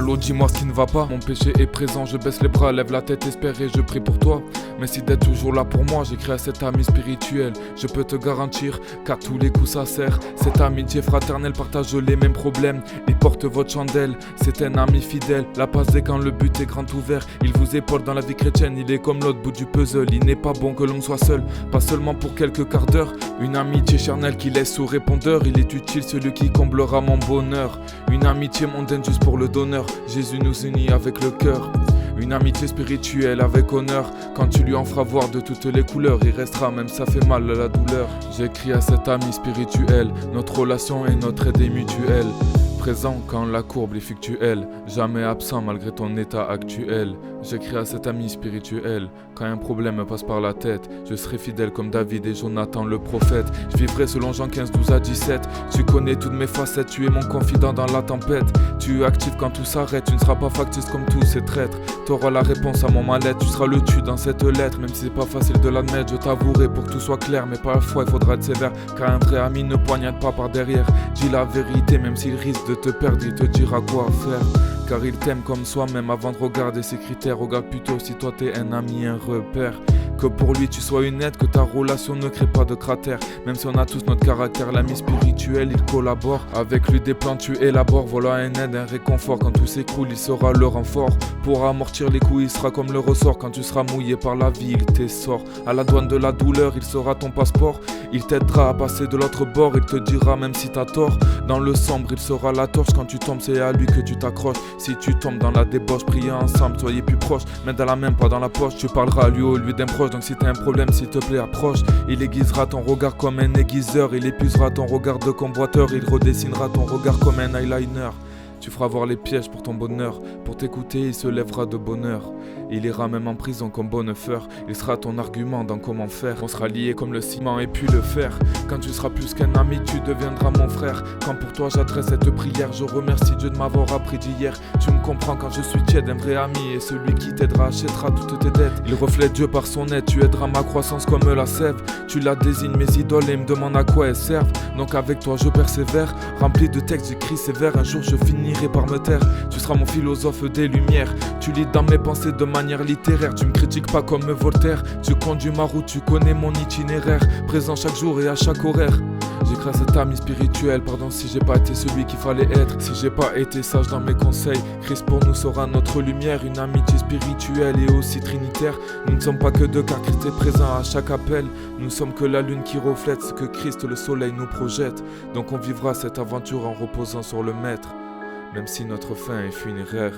Allô, dis-moi ce qui ne va pas. Mon péché est présent, je baisse les bras, lève la tête, espère et je prie pour toi. Merci d'être toujours là pour moi, j'écris à cet ami spirituel. Je peux te garantir qu'à tous les coups ça sert. Cette amitié fraternelle partage les mêmes problèmes. Il porte votre chandelle, c'est un ami fidèle. La passe dès quand le but est grand ouvert. Il vous épaule dans la vie chrétienne, il est comme l'autre bout du puzzle. Il n'est pas bon que l'homme soit seul, pas seulement pour quelques quarts d'heure. Une amitié charnelle qui laisse au répondeur. Il est utile celui qui comblera mon bonheur. Une amitié mondaine juste pour le donneur. Jésus nous unit avec le cœur. Une amitié spirituelle avec honneur. Quand tu lui en feras voir de toutes les couleurs, il restera même ça fait mal à la douleur. J'écris à cet ami spirituel, notre relation et notre aide est mutuelle. Présent quand la courbe est fictuelle, jamais absent malgré ton état actuel. J'écris à cet ami spirituel, quand un problème me passe par la tête, je serai fidèle comme David et Jonathan le prophète. Je vivrai selon Jean 15, 12 à 17. Tu connais toutes mes facettes, tu es mon confident dans la tempête. Tu es actif quand tout s'arrête, tu ne seras pas factice comme tous ces traîtres. T'auras la réponse à mon mal-être, tu seras le tu dans cette lettre. Même si c'est pas facile de l'admettre, je t'avouerai pour que tout soit clair. Mais parfois il faudra être sévère, car un vrai ami ne poignarde pas par derrière. Dis la vérité même s'il risque de te perdre, il te dira quoi faire. Car il t'aime comme soi-même avant de regarder ses critères. Regarde plutôt si toi t'es un ami, un repère. Que pour lui tu sois une aide, que ta relation ne crée pas de cratère. Même si on a tous notre caractère, l'ami spirituel il collabore. Avec lui des plans tu élabores, voilà un aide, un réconfort. Quand tout s'écroule il sera le renfort. Pour amortir les coups il sera comme le ressort. Quand tu seras mouillé par la vie il t'essore. À la douane de la douleur il sera ton passeport. Il t'aidera à passer de l'autre bord, il te dira même si t'as tort. Dans le sombre il sera la torche, quand tu tombes c'est à lui que tu t'accroches. Si tu tombes dans la débauche, priez ensemble, soyez plus proches. Main dans la main, pas dans la poche, tu parleras à lui ou lui d'un proche. Donc si t'as un problème, s'il te plaît approche. Il aiguisera ton regard comme un aiguiseur. Il épuisera ton regard de convoiteur. Il redessinera ton regard comme un eyeliner. Tu feras voir les pièges pour ton bonheur. Pour t'écouter, il se lèvera de bonheur. Il ira même en prison comme Bonnefeur. Il sera ton argument dans comment faire. On sera liés comme le ciment et puis le fer. Quand tu seras plus qu'un ami, tu deviendras mon frère. Quand pour toi j'adresse cette prière, je remercie Dieu de m'avoir appris d'hier. Tu me comprends quand je suis tiède, un vrai ami. Et celui qui t'aidera achètera toutes tes dettes. Il reflète Dieu par son aide, tu aideras ma croissance comme la sève. Tu la désignes mes idoles et me demandes à quoi elles servent. Donc avec toi je persévère. Rempli de textes, j'écris sévère. Un jour je finirai par me taire. Tu seras mon philosophe des lumières. Tu lis dans mes pensées de manière littéraire. Tu me critiques pas comme Voltaire. Tu conduis ma route, tu connais mon itinéraire. Présent chaque jour et à chaque horaire. J'écris à cet ami spirituel. Pardon si j'ai pas été celui qu'il fallait être. Si j'ai pas été sage dans mes conseils. Christ pour nous sera notre lumière. Une amitié spirituelle et aussi trinitaire. Nous ne sommes pas que deux car Christ est présent à chaque appel. Nous sommes que la lune qui reflète ce que Christ le soleil nous projette. Donc on vivra cette aventure en reposant sur le maître. Même si notre fin est funéraire.